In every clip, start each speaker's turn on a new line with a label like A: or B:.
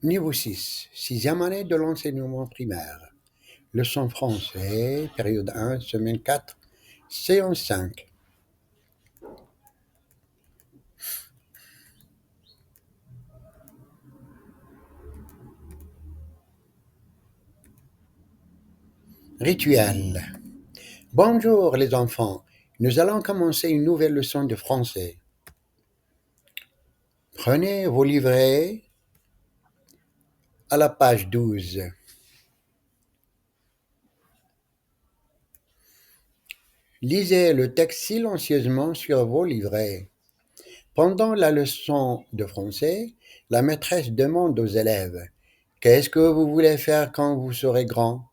A: Niveau 6, sixième année de l'enseignement primaire. Leçon français, période 1, semaine 4, séance 5. Rituel. Bonjour les enfants, nous allons commencer une nouvelle leçon de français. Prenez vos livrets à la page 12. Lisez le texte silencieusement sur vos livrets. Pendant la leçon de français, la maîtresse demande aux élèves: qu'est-ce que vous voulez faire quand vous serez grand?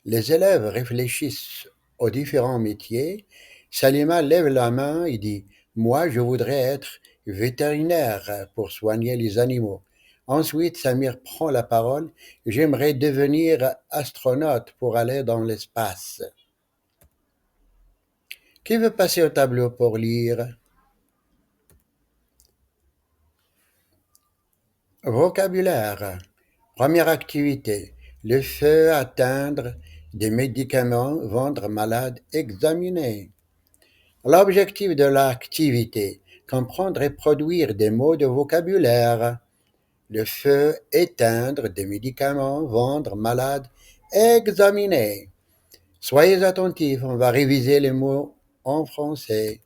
A: Les élèves réfléchissent aux différents métiers. Salima lève la main et dit: moi, je voudrais être vétérinaire pour soigner les animaux. Ensuite, Samir prend la parole: j'aimerais devenir astronaute pour aller dans l'espace. Qui veut passer au tableau pour lire? Vocabulaire. Première activité. Le feu, atteindre, des médicaments, vendre, malade, examiner. L'objectif de l'activité. Comprendre et produire des mots de vocabulaire. Le feu, éteindre, des médicaments, vendre, malade, examiner. Soyez attentifs, on va réviser les mots en français.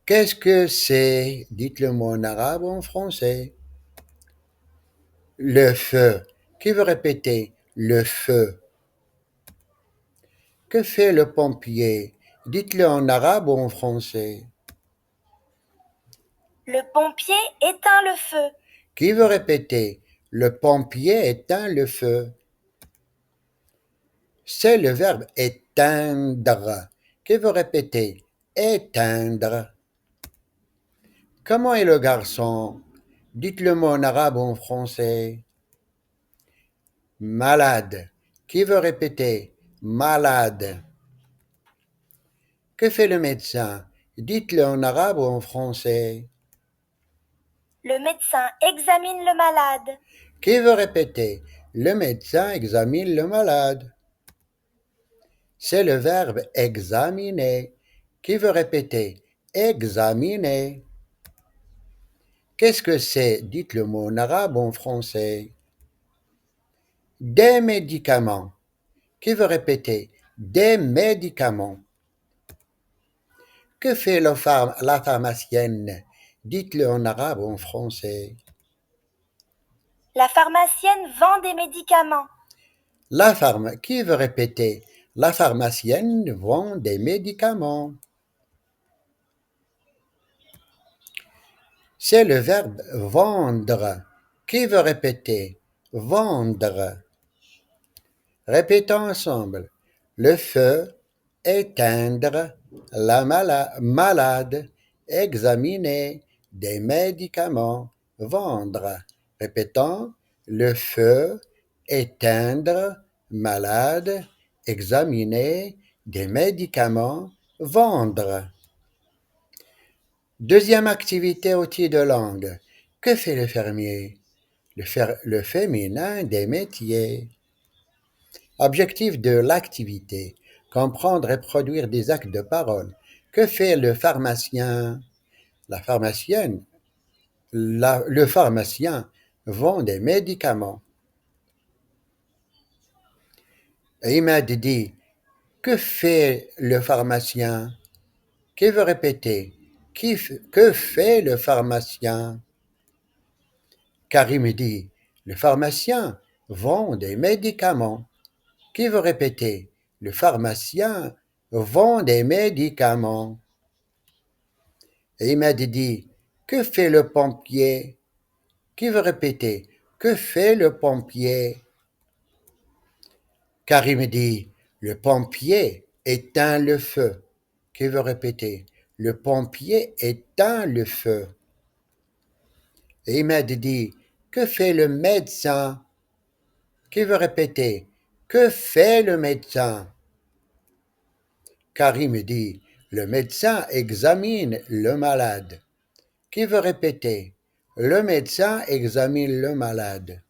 A: Qu'est-ce que c'est? Dites le mot en arabe ou en français. Le feu. Qui veut répéter? Le feu. Que fait le pompier? Dites-le en arabe ou en français.
B: Le pompier éteint le feu.
A: Qui veut répéter? Le pompier éteint le feu. C'est le verbe éteindre. Qui veut répéter? Éteindre. Comment est le garçon? Dites le mot en arabe ou en français. Malade. Qui veut répéter? Malade. Que fait le médecin? Dites-le en arabe ou en français.
B: Le médecin examine le malade.
A: Qui veut répéter? Le médecin examine le malade. C'est le verbe examiner. Qui veut répéter? Examiner. Qu'est-ce que c'est? Dites le mot en arabe ou en français. Des médicaments. Qui veut répéter? Des médicaments. Que fait la pharmacienne? Dites-le en arabe ou en français.
B: La pharmacienne vend des médicaments.
A: Qui veut répéter? La pharmacienne vend des médicaments. C'est le verbe vendre. Qui veut répéter? Vendre. Répétons ensemble. Le feu, éteindre, la malade, examiner, des médicaments, vendre. Répétons. Le feu, éteindre, malade, examiner, des médicaments, vendre. Deuxième activité, outil de langue. Que fait le fermier? Le féminin des métiers. Objectif de l'activité. Comprendre et produire des actes de parole. Que fait le pharmacien? La pharmacienne. Le pharmacien vend des médicaments. Imad dit: que fait le pharmacien? Qui veut répéter? Que fait le pharmacien? Karim dit: le pharmacien vend des médicaments. Qui veut répéter? Le pharmacien vend des médicaments. Et Imad dit: que fait le pompier? Qui veut répéter? Que fait le pompier? Karim dit: le pompier éteint le feu. Qui veut répéter? Le pompier éteint le feu. Et Imad dit: que fait le médecin? Qui veut répéter? Que fait le médecin? Karim dit: le médecin examine le malade. Qui veut répéter? Le médecin examine le malade.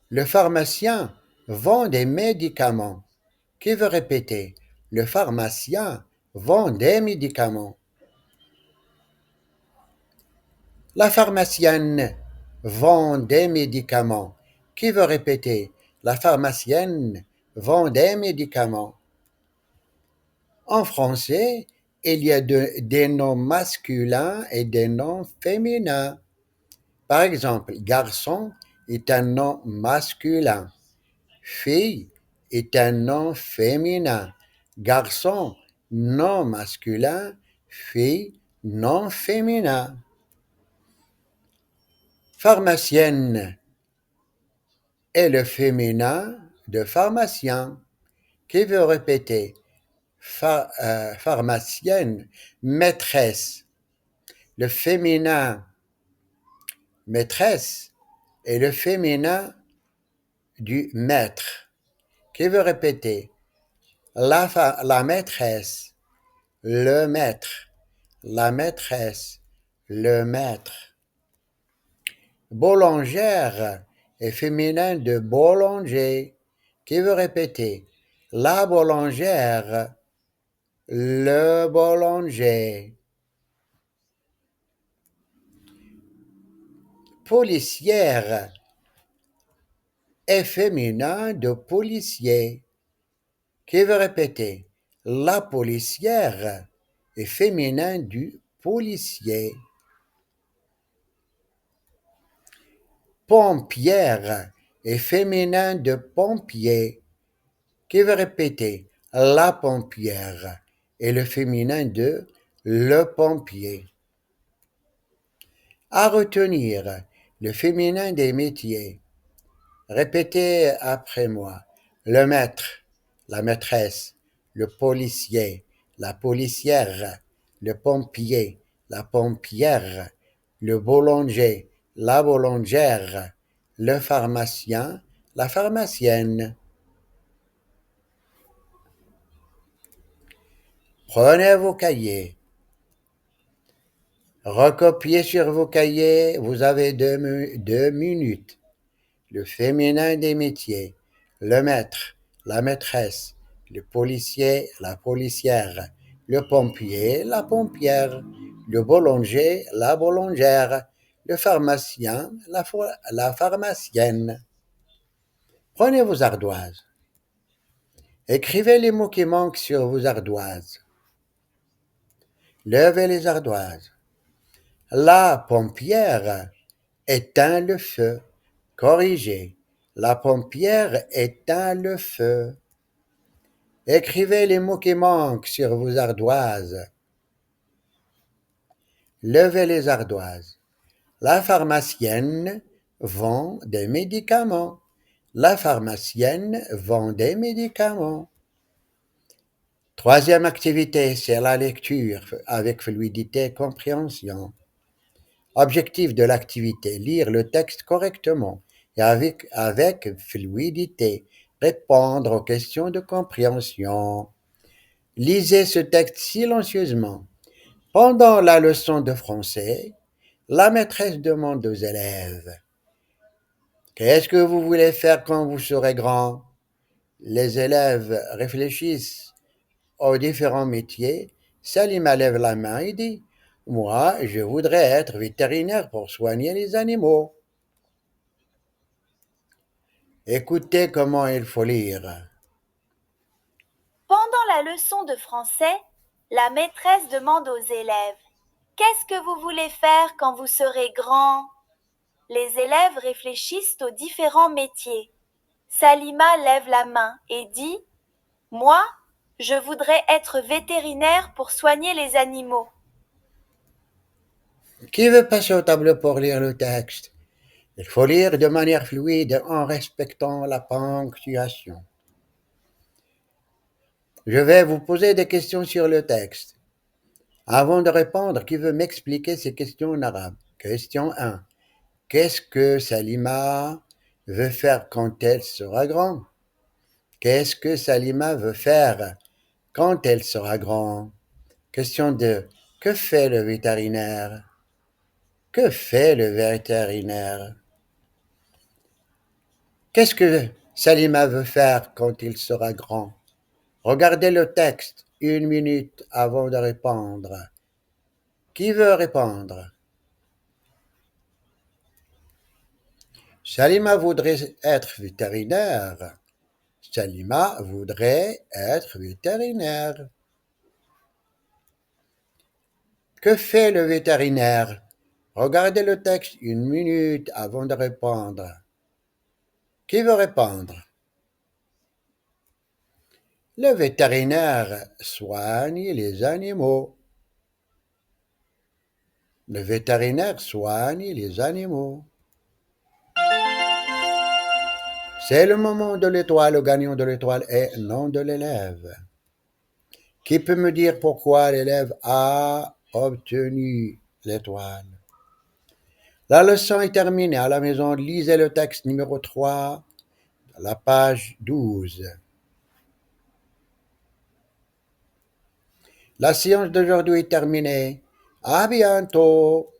A: Le pharmacien vend des médicaments. Qui veut répéter? Le pharmacien vend des médicaments. La pharmacienne vend des médicaments. Qui veut répéter? La pharmacienne vend des médicaments. En français, il y a des noms masculins et des noms féminins. Par exemple, garçon est un nom masculin. Fille est un nom féminin. Garçon, nom masculin. Fille, nom féminin. Pharmacienne est le féminin de pharmacien. Qui veut répéter? Pharmacienne, maîtresse. Le féminin maîtresse est le féminin du maître. Qui veut répéter? La maîtresse, le maître, la maîtresse, le maître. Boulangère est féminin de boulanger. Qui veut répéter? La boulangère, le boulanger. Policière est féminin de policier. Qui veut répéter? La policière est féminin du policier. Pompière est féminin de pompier. Qui veut répéter? La pompière est le féminin de le pompier. À retenir, le féminin des métiers. Répétez après moi. Le maître, la maîtresse, le policier, la policière, le pompier, la pompière, le boulanger, la boulangère, le pharmacien, la pharmacienne. Prenez vos cahiers. Recopiez sur vos cahiers, vous avez 2 minutes. Le féminin des métiers, le maître, la maîtresse, le policier, la policière, le pompier, la pompière, le boulanger, la boulangère, le pharmacien, la pharmacienne. Prenez vos ardoises. Écrivez les mots qui manquent sur vos ardoises. Levez les ardoises. La pompière éteint le feu. Corrigez. La pompière éteint le feu. Écrivez les mots qui manquent sur vos ardoises. Levez les ardoises. La pharmacienne vend des médicaments. La pharmacienne vend des médicaments. Troisième activité, c'est la lecture avec fluidité et compréhension. Objectif de l'activité, lire le texte correctement et avec fluidité, répondre aux questions de compréhension. Lisez ce texte silencieusement. Pendant la leçon de français, la maîtresse demande aux élèves: qu'est-ce que vous voulez faire quand vous serez grand? Les élèves réfléchissent aux différents métiers. Salima lève la main et dit: moi, je voudrais être vétérinaire pour soigner les animaux. Écoutez comment il faut lire.
B: Pendant la leçon de français, la maîtresse demande aux élèves: qu'est-ce que vous voulez faire quand vous serez grand? Les élèves réfléchissent aux différents métiers. Salima lève la main et dit: moi, je voudrais être vétérinaire pour soigner les animaux.
A: Qui veut passer au tableau pour lire le texte? Il faut lire de manière fluide en respectant la ponctuation. Je vais vous poser des questions sur le texte. Avant de répondre, qui veut m'expliquer ces questions en arabe? Question 1. Qu'est-ce que Salima veut faire quand elle sera grande? Qu'est-ce que Salima veut faire quand elle sera grande? Question 2. Que fait le vétérinaire? Que fait le vétérinaire? Qu'est-ce que Salima veut faire quand il sera grand? Regardez le texte 1 minute avant de répondre. Qui veut répondre? Salima voudrait être vétérinaire. Salima voudrait être vétérinaire. Que fait le vétérinaire? Regardez le texte 1 minute avant de répondre. Qui veut répondre? Le vétérinaire soigne les animaux. Le vétérinaire soigne les animaux. C'est le moment de l'étoile. Le gagnant de l'étoile est nom de l'élève. Qui peut me dire pourquoi l'élève a obtenu l'étoile? La leçon est terminée. À la maison, lisez le texte numéro 3, la page 12. La séance d'aujourd'hui est terminée. À bientôt.